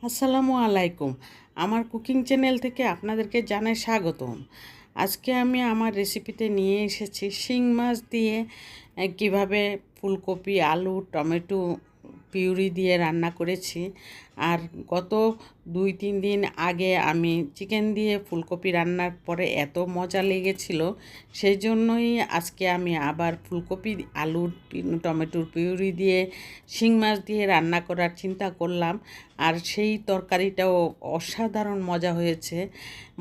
আসসালামু আলাইকুম। আমার কুকিং চ্যানেল থেকে আপনাদেরকে জানাই স্বাগতম। আজকে আমি আমার রেসিপিতে নিয়ে এসেছি শিং মাছ দিয়ে কিভাবে ফুলকপি, আলু, টমেটো পিউরি দিয়ে রান্না করেছি। আর গত 2-3 দিন আগে আমি চিকেন দিয়ে ফুলকপি রান্নার পরে এত মজা লেগেছিল, সেই জন্যই আজকে আমি আবার ফুলকপি, আলু, টমেটোর পিউরি দিয়ে শিং মাছ দিয়ে রান্না করার চিন্তা করলাম। আর সেই তরকারিটাও অসাধারণ মজা হয়েছে।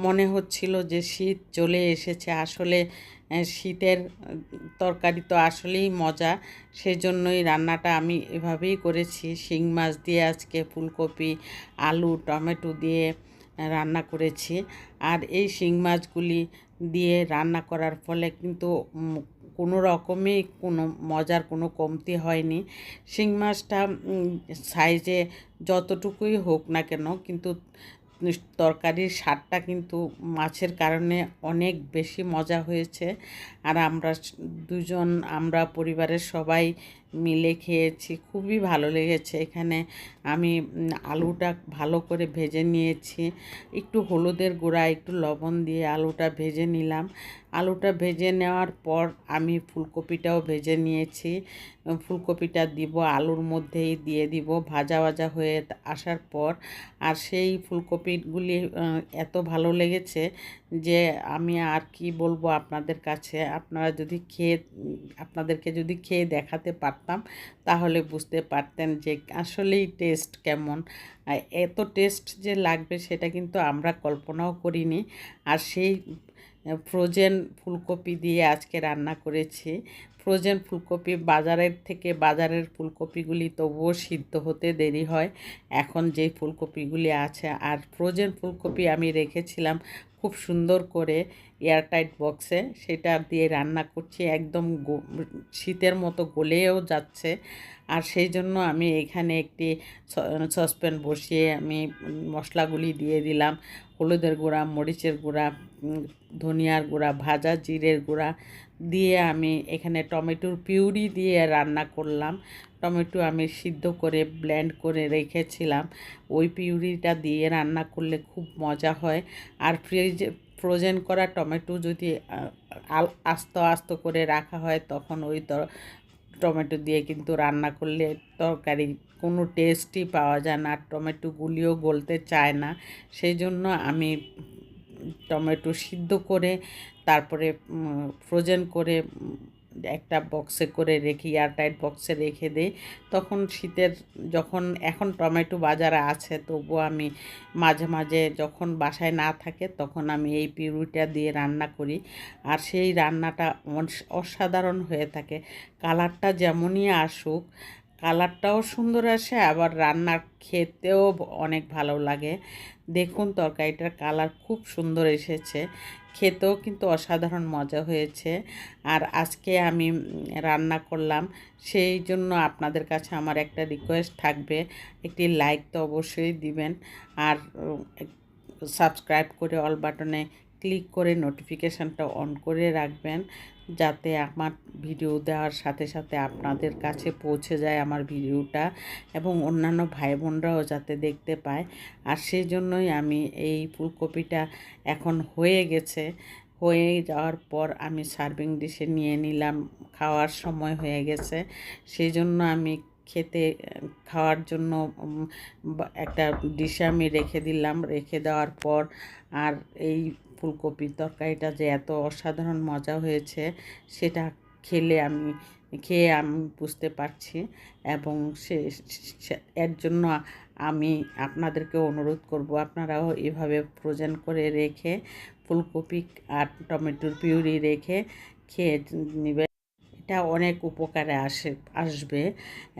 মনে হচ্ছিল যে শীত চলে এসেছে। আসলে শীতের তরকারি তো আসলেই মজা। সেজন্যই রান্নাটা আমি এভাবেই করেছি। শিং মাছ দিয়ে আজকে ফুলকপি, আলু, টমেটো দিয়ে রান্না করেছি। আর এই শিং মাছগুলি দিয়ে রান্না করার ফলে কিন্তু কোনো রকমই কোনো মজার কোনো কমতি হয়নি। শিং মাছটা সাইজে যতটুকুই হোক না কেন, কিন্তু তরকারির স্বাদটা কিন্তু মাছের কারণে অনেক বেশি মজা হয়েছে। আর আমরা পরিবারের সবাই মিলে খেয়েছি, খুবই ভালো লেগেছে। এখানে আমি আলুটা ভালো করে ভেজে নিয়েছি, একটু হলুদের গুঁড়া, একটু লবণ দিয়ে আলুটা ভেজে নিলাম। আলুটা ভেজে নেওয়ার পর আমি ফুলকপিটাও ভেজে নিয়েছি। ফুলকপিটা দিব, আলুর মধ্যেই দিয়ে দিব ভাজা ভাজা হয়ে আসার পর। আর সেই ফুলকপিগুলি এত ভালো লেগেছে যে আমি আর কি বলবো আপনাদের কাছে। আপনাদেরকে যদি খেয়ে দেখাতে পারতাম তাহলে বুঝতে পারতেন যে আসলেই টেস্ট কেমন। এত টেস্ট যে লাগবে সেটা কিন্তু আমরা কল্পনাও করিনি। আর সেই ফ্রোজেন ফুলকপি দিয়ে আজকে রান্না করেছি। ফ্রোজেন ফুলকপি বাজারের ফুলকপিগুলি তবুও সিদ্ধ হতে দেরি হয় এখন যে ফুলকপিগুলি আছে। আর ফ্রোজেন ফুলকপি আমি রেখেছিলাম খুব সুন্দর করে এয়ারটাইট বক্সে, সেটা দিয়ে রান্না করছি। একদম শীতের মতো গলেও যাচ্ছে। আর সেই জন্য আমি এখানে একটি সসপ্যান বসিয়ে আমি মশলাগুলি দিয়ে দিলাম। হলুদের গুঁড়া, মরিচের গুঁড়া, ধনিয়ার গুঁড়া, ভাজা জিরের গুঁড়া দিয়ে আমি এখানে টমেটোর পিউরি দিয়ে রান্না করলাম। টমেটো আমি সিদ্ধ করে ব্লেন্ড করে রেখেছিলাম। ওই পিউরিটা দিয়ে রান্না করলে খুব মজা হয়। আর ফ্রোজেন করা টমেটো যদি আস্ত আস্ত করে রাখা হয়, তখন ওই টমেটো দিয়ে কিন্তু রান্না করলে তরকারি কোনো টেস্টই পাওয়া যায় না, টমেটোগুলিও গলতে চায় না। সেই জন্য আমি টমেটো সিদ্ধ করে তারপরে ফ্রোজেন করে একটা বক্সে করে রেখে, এয়ারটাইট বক্সে রেখে দিই। তখন এখন টমেটো বাজারে আছে, তবুও আমি মাঝে মাঝে যখন বাসায় না থাকে তখন আমি এই পিউরিটা দিয়ে রান্না করি। আর সেই রান্নাটা অসাধারণ হয়ে থাকে। কালারটা যেমনই আসুক, কালারটাও সুন্দর আসে, আবার রান্না খেতেও অনেক ভালো লাগে। দেখুন তরকারিটার কালার খুব সুন্দর এসেছে, খেতেও কিন্তু অসাধারণ মজা হয়েছে। আর আজকে আমি রান্না করলাম, সেই জন্য আপনাদের কাছে আমার একটা রিকোয়েস্ট থাকবে, একটি লাইক তো অবশ্যই দিবেন। আর সাবস্ক্রাইব করে অল বাটনে ক্লিক করে নোটিফিকেশানটা অন করে রাখবেন, যাতে আমার ভিডিও দেওয়ার সাথে সাথে আপনাদের কাছে পৌঁছে যায় আমার ভিডিওটা, এবং অন্যান্য ভাই বোনরাও যাতে দেখতে পায়। আর সেই জন্যই আমি এই ফুলকপিটা এখন হয়ে গেছে, হয়ে যাওয়ার পর আমি সার্ভিং ডিশে নিয়ে নিলাম। খাওয়ার সময় হয়ে গেছে, সেই জন্য আমি খাওয়ার জন্য একটা ডিশে আমি রেখে দিলাম। রেখে দেওয়ার পর আর এই ফুলকপির তরকারিটা যে এত অসাধারণ মজা হয়েছে সেটা খেয়ে আমি বুঝতে পারছি। এবং এর জন্য আমি আপনাদেরকে অনুরোধ করব, আপনারাও এভাবে ফ্রোজেন করে রেখে ফুলকপি আর টমেটোর পিউরি রেখে খেয়ে নেবেন। এটা অনেক উপকারে আসবে,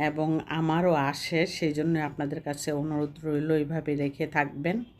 এবং আমারও আসে। সেই জন্য আপনাদের কাছে অনুরোধ রইল, এইভাবে রেখে থাকবেন।